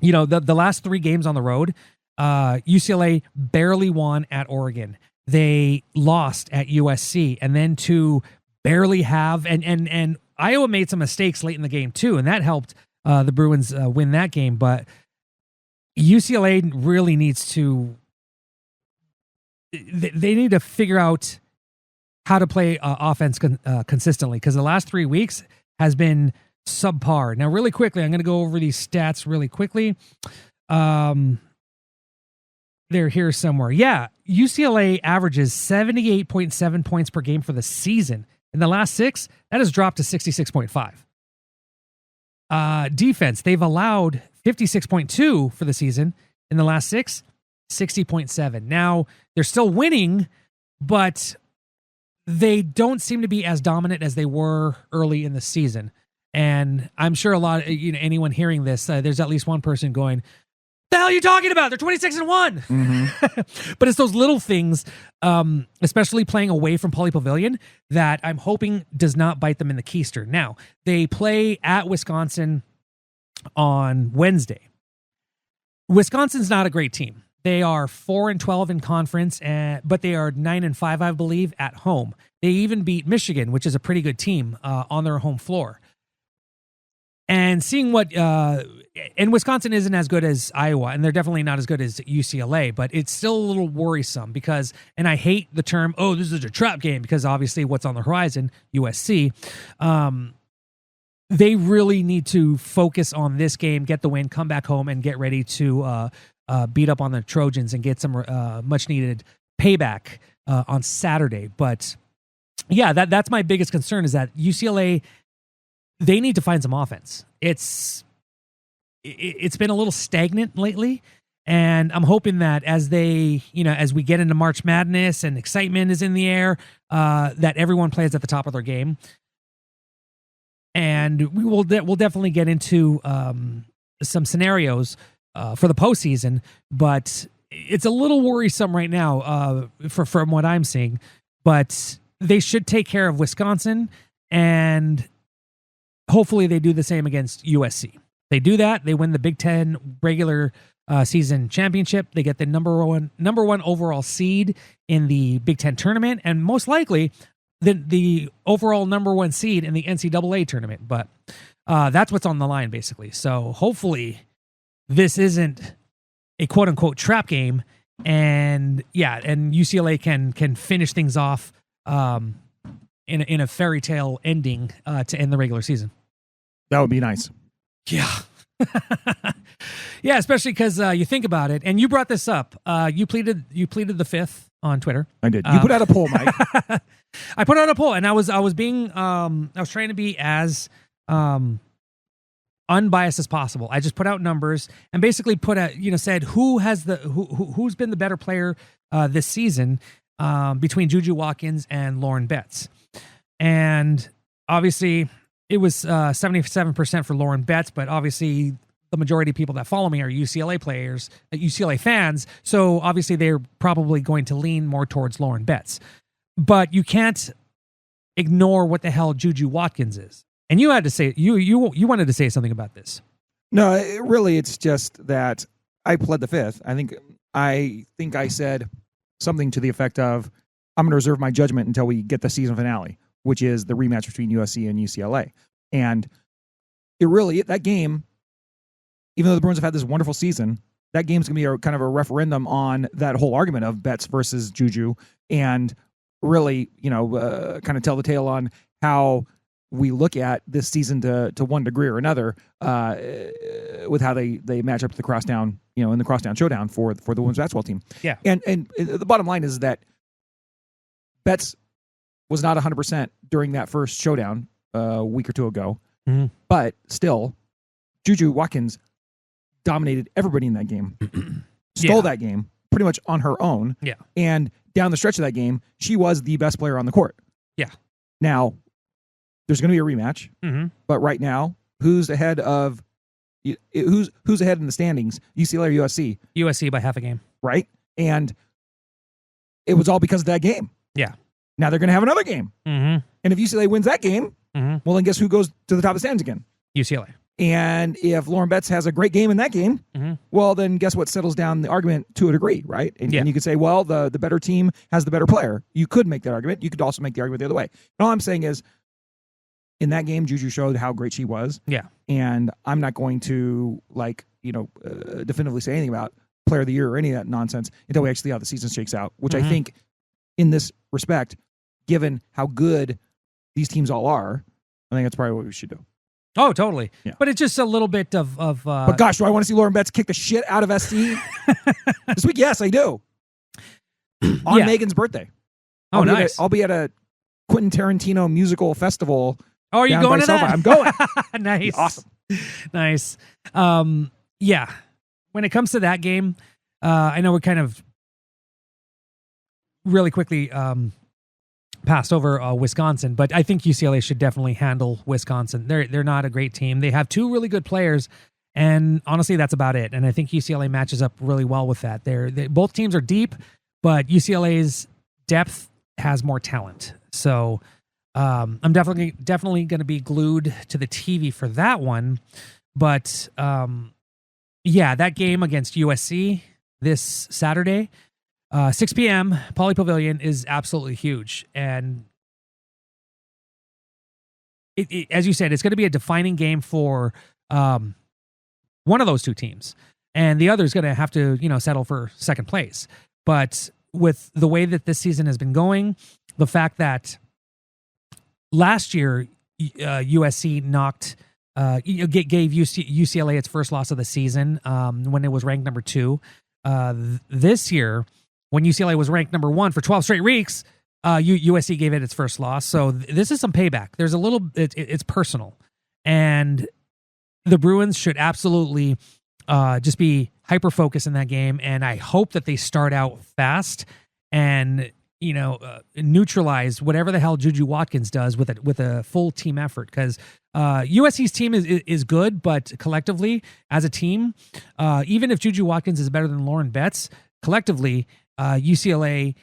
last 3 games on the road, UCLA barely won at Oregon. They lost at USC, and then to barely have and Iowa made some mistakes late in the game too, and that helped the Bruins win that game. But UCLA really needs to they need to figure out how to play offense consistently, because the last 3 weeks has been subpar. Now, really quickly, I'm going to go over these stats really quickly. They're here somewhere. Yeah, UCLA averages 78.7 points per game for the season. In the last 6, that has dropped to 66.5. Defense, they've allowed 56.2 for the season. In the last 6, 60.7. Now, they're still winning, but they don't seem to be as dominant as they were early in the season. And I'm sure a lot of, anyone hearing this, there's at least one person going, "The hell are you talking about? They're 26-1." Mm-hmm. But it's those little things, especially playing away from Pauley Pavilion, that I'm hoping does not bite them in the keister. Now, they play at Wisconsin on Wednesday. Wisconsin's not a great team. They are 4-12 in conference, but they are 9-5, I believe, at home. They even beat Michigan, which is a pretty good team, on their home floor. And seeing and Wisconsin isn't as good as Iowa, and they're definitely not as good as UCLA, but it's still a little worrisome because, and I hate the term, oh, this is a trap game, because obviously what's on the horizon, USC, they really need to focus on this game, get the win, come back home, and get ready to beat up on the Trojans and get some much-needed payback on Saturday. But, yeah, that's my biggest concern, is that UCLA, they need to find some offense. It's been a little stagnant lately, and I'm hoping that as we get into March Madness and excitement is in the air, that everyone plays at the top of their game. And we'll definitely get into some scenarios for the postseason, but it's a little worrisome right now from what I'm seeing. But they should take care of Wisconsin, and hopefully they do the same against USC. They do that, they win the Big Ten regular season championship. They get the number one overall seed in the Big Ten tournament, and most likely the overall number one seed in the NCAA tournament. But that's what's on the line, basically. So hopefully this isn't a quote unquote trap game, and UCLA can finish things off in a fairy tale ending to end the regular season. That would be nice. Yeah. Yeah, especially because you think about it, and you brought this up. You pleaded the fifth on Twitter. I did. You put out a poll, Mike. I put out a poll, and I was trying to be as unbiased as possible. I just put out numbers and basically said who's been the better player this season between Juju Watkins and Lauren Betts. And obviously it was 77% for Lauren Betts, but obviously the majority of people that follow me are UCLA players, UCLA fans. So obviously they're probably going to lean more towards Lauren Betts. But you can't ignore what the hell Juju Watkins is. And you had to say, you wanted to say something about this. No, it's just that I pled the fifth. I think I said something to the effect of, I'm going to reserve my judgment until we get the season finale, which is the rematch between USC and UCLA. And that game, even though the Bruins have had this wonderful season, that game's going to be a kind of a referendum on that whole argument of Betts versus Juju, and really, kind of tell the tale on how we look at this season to one degree or another, with how they match up to the crosstown, in the crosstown showdown for the women's basketball team. Yeah. And the bottom line is that Betts was not 100% during that first showdown a week or two ago, but still, Juju Watkins dominated everybody in that game, stole that game pretty much on her own. Yeah. And down the stretch of that game, she was the best player on the court. Yeah. Now, there's going to be a rematch, but right now, who's ahead in the standings? UCLA or USC? USC by half a game. Right? And it was all because of that game. Yeah. Now they're going to have another game. And if UCLA wins that game, well, then guess who goes to the top of the standings again? UCLA. And if Lauren Betts has a great game in that game, well, then guess what settles down the argument to a degree, right? And you could say, well, the better team has the better player. You could make that argument. You could also make the argument the other way. And all I'm saying is, in that game, Juju showed how great she was. Yeah. And I'm not going to, definitively say anything about player of the year or any of that nonsense until we actually see how the season shakes out, which I think, in this respect, given how good these teams all are, I think that's probably what we should do. Oh, totally. Yeah. But it's just a little bit of but gosh, do I want to see Lauren Betts kick the shit out of SC this week? Yes, I do. On Megan's birthday. Oh, nice. I'll be at a Quentin Tarantino musical festival. Oh, are you going to that? I'm going. Nice. Awesome. Nice. Yeah. When it comes to that game, I know we're kind of really quickly passed over Wisconsin, but I think UCLA should definitely handle Wisconsin. They're not a great team. They have two really good players, and honestly, that's about it. And I think UCLA matches up really well with that. Both teams are deep, but UCLA's depth has more talent. So I'm definitely going to be glued to the TV for that one. But yeah, that game against USC this Saturday, 6 p.m. Pauley Pavilion is absolutely huge, and as you said, it's going to be a defining game for one of those two teams, and the other is going to have to settle for second place. But with the way that this season has been going, the fact that last year USC gave UCLA its first loss of the season when it was ranked number 2. This year, when UCLA was ranked number 1 for 12 straight weeks, USC gave it its first loss. So this is some payback. There's a little, it's personal. And the Bruins should absolutely just be hyper-focused in that game. And I hope that they start out fast and, neutralize whatever the hell Juju Watkins does with a full team effort. Because USC's team is good, but collectively, as a team, even if Juju Watkins is better than Lauren Betts, collectively, UCLA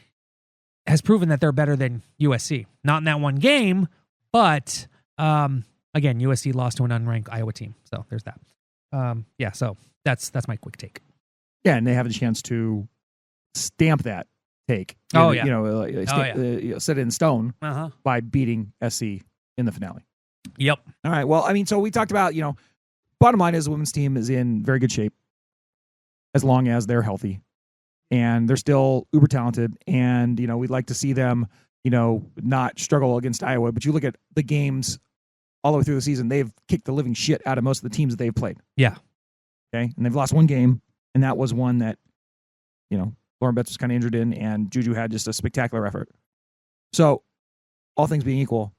has proven that they're better than USC. Not in that one game, but again, USC lost to an unranked Iowa team. So there's that. So that's my quick take. Yeah, and they have a chance to stamp that take. Oh, yeah. Set it in stone Uh-huh. by beating SC in the finale. Yep. All right. Well, I mean, so we talked about, bottom line is the women's team is in very good shape as long as they're healthy. And they're still uber talented. And, we'd like to see them, not struggle against Iowa. But you look at the games all the way through the season, they've kicked the living shit out of most of the teams that they've played. Yeah. Okay. And they've lost one game. And that was one that, Lauren Betts was kind of injured in, and Juju had just a spectacular effort. So, all things being equal,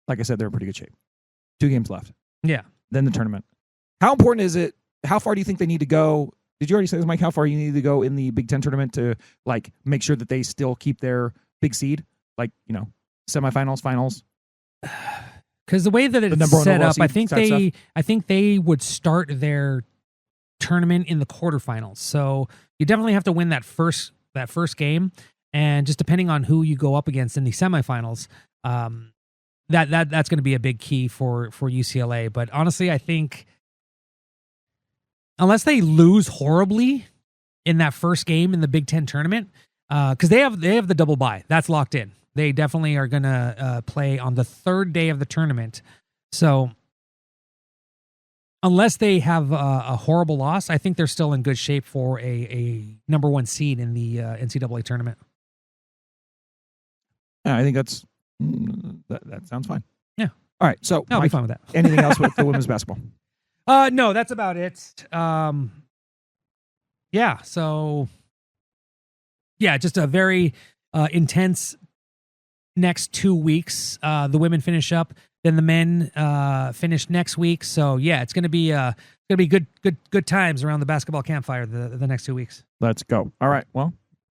like I said, they're in pretty good shape. 2 games left. Yeah. Then the tournament. How important is it? How far do you think they need to go? Did you already say this, Mike? How far you need to go in the Big Ten tournament to make sure that they still keep their big seed? Semifinals, finals? Because the way that it's set up, I think they would start their tournament in the quarterfinals. So you definitely have to win that first game, and just depending on who you go up against in the semifinals, that's going to be a big key for UCLA. But honestly, I think unless they lose horribly in that first game in the Big Ten tournament, because they have the double bye, that's locked in. They definitely are going to play on the third day of the tournament. So unless they have a horrible loss, I think they're still in good shape for a number 1 seed in the NCAA tournament. I think that sounds fine. Yeah. All right. So I'll Mike, be fine with that. anything else with the women's basketball? No, that's about it. Yeah. So, yeah, just a very intense next 2 weeks. The women finish up, then the men finish next week. So yeah, it's gonna be good times around the basketball campfire the next 2 weeks. Let's go. All right. Well,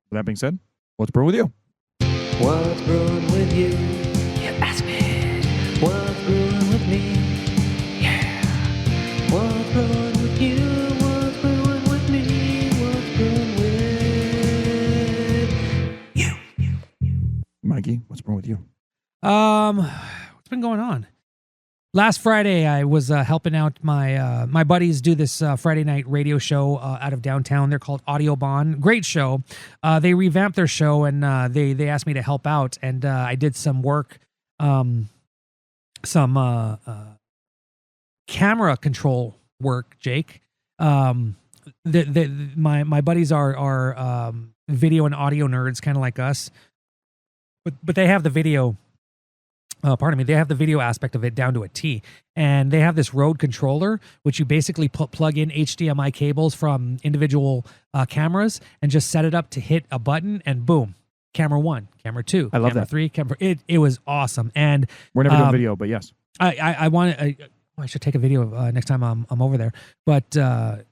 with that being said, what's brewing with you? What's brewing with you? You ask me. What's brewing with me? Yeah. What's brewing with you? What's brewing with me? What's brewing with you? Mikey, what's brewing with you? What's been going on? Last Friday, I was helping out my buddies do this Friday night radio show out of downtown. They're called Audio Bond. Great show. They revamped their show, and they asked me to help out, and I did some work, some camera control work. Jake, my buddies are video and audio nerds, kind of like us, but they have the video. They have the video aspect of it down to a T. And they have this Rode controller, which you basically plug in HDMI cables from individual cameras and just set it up to hit a button, and boom, camera 1, camera 2, I love camera that. 3, camera. It was awesome. And We're never doing video, but yes. I should take a video next time I'm over there. But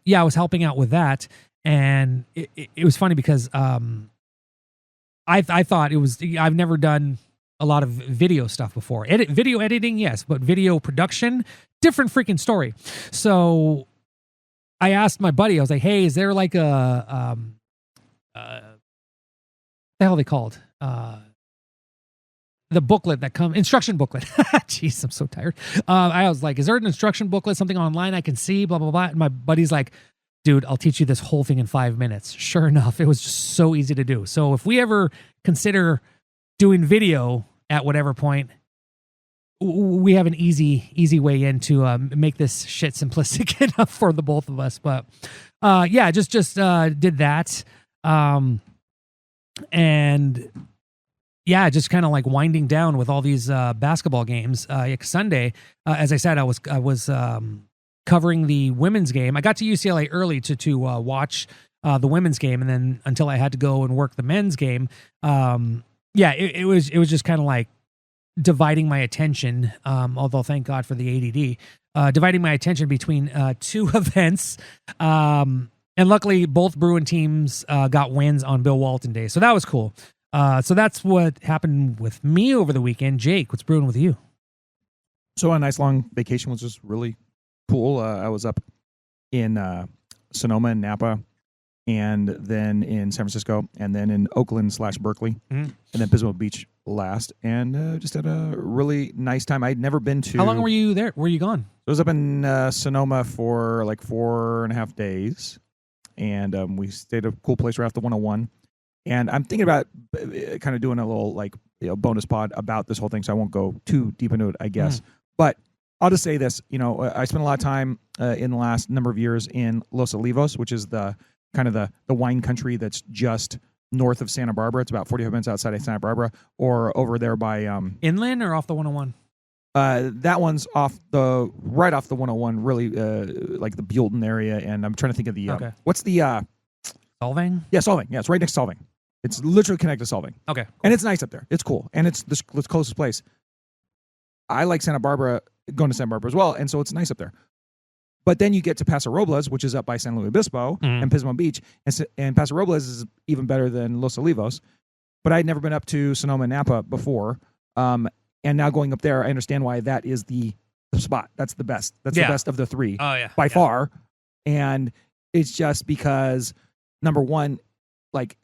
yeah, I was helping out with that, and it was funny because I thought I've never done a lot of video stuff before. Video editing, yes, but video production, different freaking story. So I asked my buddy, I was like, hey, is there like a, what the hell are they called? the booklet that comes, instruction booklet. Jeez, I'm so tired. I was like, is there an instruction booklet, something online I can see, blah, blah, blah. And my buddy's like, dude, I'll teach you this whole thing in 5 minutes. Sure enough, it was just so easy to do. So if we ever consider doing video at whatever point, we have an easy way in to make this shit simplistic enough for the both of us. But yeah, just did that. And yeah, just kind of like winding down with all these basketball games. Sunday, as I said, I was covering the women's game. I got to UCLA early to watch the women's game, and then until I had to go and work the men's game. Yeah, it was just kind of like dividing my attention. Although thank God for the ADD, dividing my attention between two events. And luckily, both Bruin teams got wins on Bill Walton Day, so that was cool. So that's what happened with me over the weekend. Jake, what's brewing with you? So a nice long vacation was just really cool. I was up in Sonoma and Napa, and then in San Francisco, and then in Oakland/Berkeley, and then Pismo Beach last, and just had a really nice time. I'd never been to. How long were you there? Were you gone? I was up in Sonoma for like 4.5 days, and we stayed at a cool place right off the 101. And I'm thinking about kind of doing a little like bonus pod about this whole thing, so I won't go too deep into it, I guess. But I'll just say this: I spent a lot of time in the last number of years in Los Olivos, which is the kind of the wine country that's just north of Santa Barbara. It's about 45 minutes outside of Santa Barbara, or over there by inland or off the 101. That one's right off the 101, really like the Buellton area. And I'm trying to think of the what's the Solvang? Yeah, Solvang. Yeah, it's right next to Solvang. It's literally connected to Solvang. Okay. Cool. And it's nice up there. It's cool. And it's the closest place. I like Santa Barbara, going to Santa Barbara as well, and so it's nice up there. But then you get to Paso Robles, which is up by San Luis Obispo and Pismo Beach, and Paso Robles is even better than Los Olivos. But I'd never been up to Sonoma and Napa before, and now going up there, I understand why that is the spot. That's the best. That's the best of the three by far. And it's just because, number one, like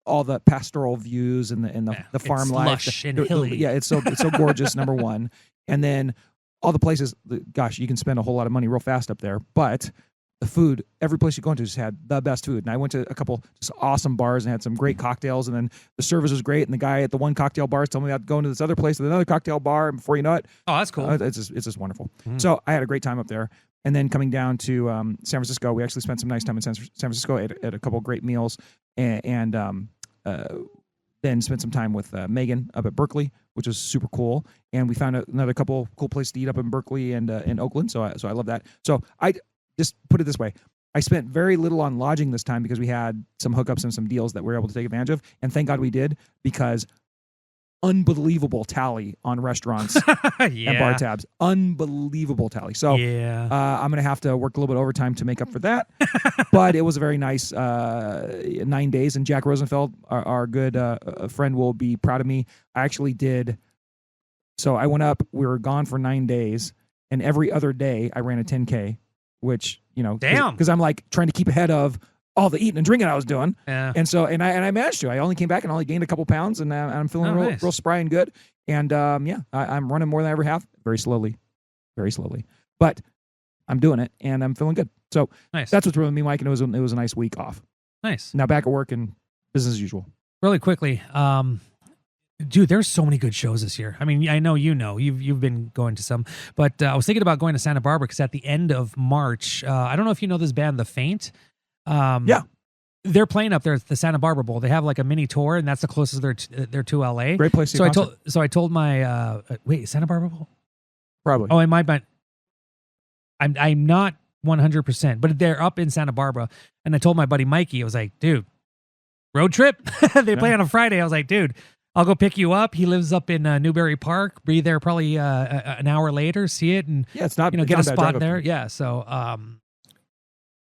all the pastoral views and the farm it's life, lush and hilly. Yeah, it's so gorgeous. Number one, and then all the places. Gosh, you can spend a whole lot of money real fast up there. But the food, every place you go into just had the best food. And I went to a couple just awesome bars and had some great cocktails. And then the service was great. And the guy at the one cocktail bar told me about going to this other place with another cocktail bar. And before you know it, oh, that's cool. It's just wonderful. So I had a great time up there. And then coming down to San Francisco, we actually spent some nice time in San Francisco at a couple of great meals, and then spent some time with Megan up at Berkeley, which was super cool. And we found another couple cool places to eat up in Berkeley and in Oakland. So I love that. So I just put it this way: I spent very little on lodging this time because we had some hookups and some deals that we were able to take advantage of, and thank God we did, because unbelievable tally on restaurants and bar tabs. Unbelievable tally. So I'm going to have to work a little bit overtime to make up for that. But it was a very nice 9 days. And Jack Rosenfeld, our good friend, will be proud of me. I actually did. So I went up. We were gone for 9 days. And every other day I ran a 10K, which, damn, because I'm like trying to keep ahead of all the eating and drinking I was doing. Yeah. And so, and I managed to. I only came back and only gained a couple pounds, and I'm feeling real spry and good. And I'm running more than I ever have, very slowly. But I'm doing it, and I'm feeling good. So that's what's really me, Mike, and it was a nice week off. Nice. Now back at work and business as usual. Really quickly, dude, there's so many good shows this year. I mean, I know you've been going to some, but I was thinking about going to Santa Barbara because at the end of March, I don't know if you know this band, The Faint. They're playing up there at the Santa Barbara Bowl. They have like a mini tour, and that's the closest they're to LA. Great place. So I told my wait, Santa Barbara Bowl? Probably. Oh, it might be. I'm not 100%, but they're up in Santa Barbara. And I told my buddy Mikey, I was like, dude, road trip. They play on a Friday. I was like, dude, I'll go pick you up. He lives up in Newberry Park. Be there probably an hour later. See it, and it's not get a spot there. Yeah. So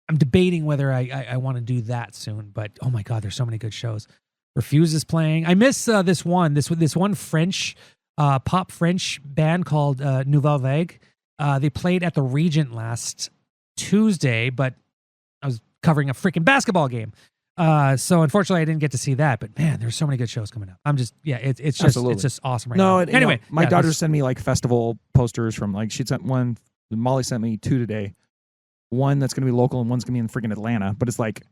I'm debating whether I want to do that soon, but oh my God, there's so many good shows. Refuse is playing. I miss this one French pop French band called Nouvelle Vague. They played at the Regent last Tuesday, but I was covering a freaking basketball game. So unfortunately, I didn't get to see that. But man, there's so many good shows coming up. I'm just, it's just, Absolutely. it's just awesome right No, now. Anyway, my yeah, daughter this- sent me like festival posters from like she sent one. Molly sent me 2 today. One that's gonna be local and one's gonna be in freaking Atlanta. But it's like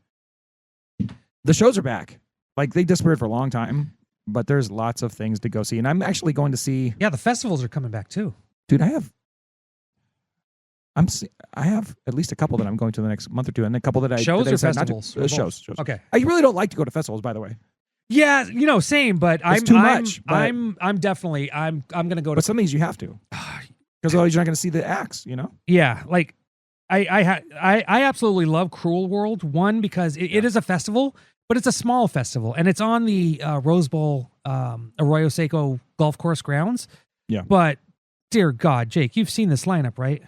the shows are back. Like they disappeared for a long time, but there's lots of things to go see. And I'm actually going to see. Yeah, the festivals are coming back too. Dude, I have at least a couple that I'm going to the next month or two, and a couple that I Shows that I or decided not to- festivals? Or shows. both? Okay. I really don't like to go to festivals, by the way. Yeah, same. But It's too much, but- I'm definitely I'm gonna go to. But some things you have to, because otherwise you're not going to see the acts. Yeah, like I absolutely love Cruel World. One, because it is a festival, but it's a small festival, and it's on the Rose Bowl Arroyo Seco golf course grounds. Yeah. But dear God, Jake, you've seen this lineup, right?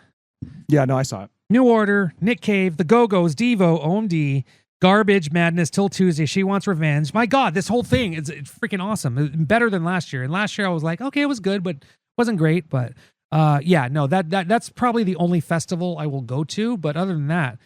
Yeah, no, I saw it. New Order, Nick Cave, The Go-Go's, Devo, OMD, Garbage, Madness, Till Tuesday, She Wants Revenge. My God, this whole thing is freaking awesome. It's better than last year. And last year I was like, okay, it was good, but wasn't great. But yeah, no, that's probably the only festival I will go to. But other than that,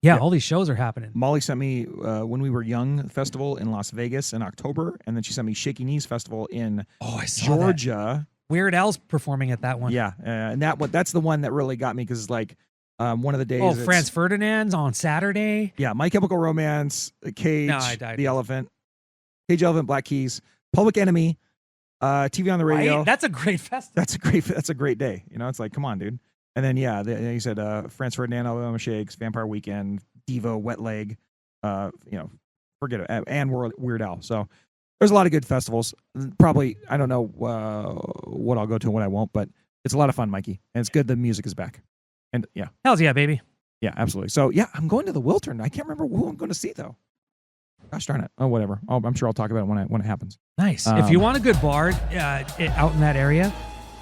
yeah, all these shows are happening. Molly sent me When We Were Young festival in Las Vegas in October, and then she sent me Shaky Knees festival in I saw that. Georgia. Weird Al's performing at that one. Yeah, and that's the one that really got me because it's like one of the days. Oh, it's- Franz Ferdinand's on Saturday. Yeah, My Chemical Romance, Cage, No, I died. The Elephant, Cage Elephant, Black Keys, Public Enemy, TV on the Radio. Right? That's a great festival. That's a great day. It's like, come on, dude. And then you said Franz Ferdinand, Alabama Shakes, Vampire Weekend, Devo, Wet Leg, forget it, and Weird Al. So there's a lot of good festivals. Probably I don't know what I'll go to and what I won't, but it's a lot of fun, Mikey, and it's good the music is back. And yeah, Hells yeah, baby. yeah, absolutely. So yeah, I'm going to the Wiltern. I can't remember who I'm going to see though. Gosh darn it. Oh, whatever. I'm sure I'll talk about it when it happens. Nice. If you want a good bar out in that area,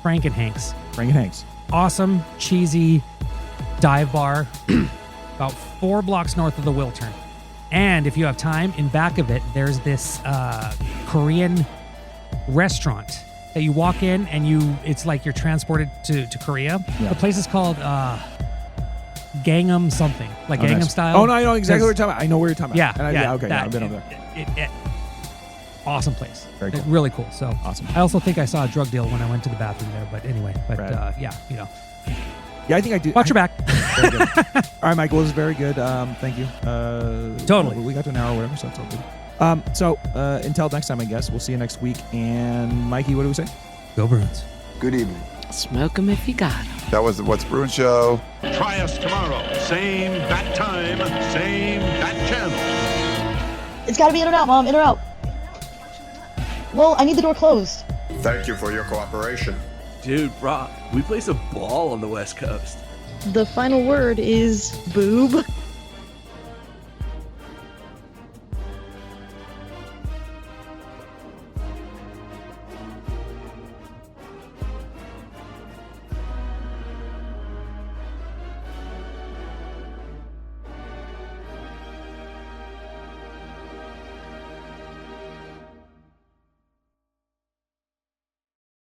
Frank and Hank's. Frank and Hanks. Awesome, cheesy dive bar about 4 blocks north of the Wiltern. And if you have time, in back of it, there's this Korean restaurant that you walk in and it's like you're transported to Korea. Yeah. The place is called Gangnam something, like Oh, Gangnam nice. Style. Oh no, I know exactly what you're talking about. I know where you're talking Yeah, about. yeah, Okay, that- I've been over there. Awesome place. Very cool. Really cool. So Awesome. I also think I saw a drug deal when I went to the bathroom there. But anyway, Rad. yeah, Yeah, I think I do. watch your back. Very good. All right, Michael, this is very good. Thank you. Totally. We got to an hour or whatever, so it's all good. So until next time, I guess we'll see you next week. And Mikey, what do we say? Go Bruins. Good evening. Smoke 'em if you got 'em. That was the What's Bruin Show. Try us tomorrow. Same bat time, same bat channel. It's gotta be in or out, Mom. In or out. Well, I need the door closed. Thank you for your cooperation. Dude, Brock, we play some ball on the West Coast. The final word is boob.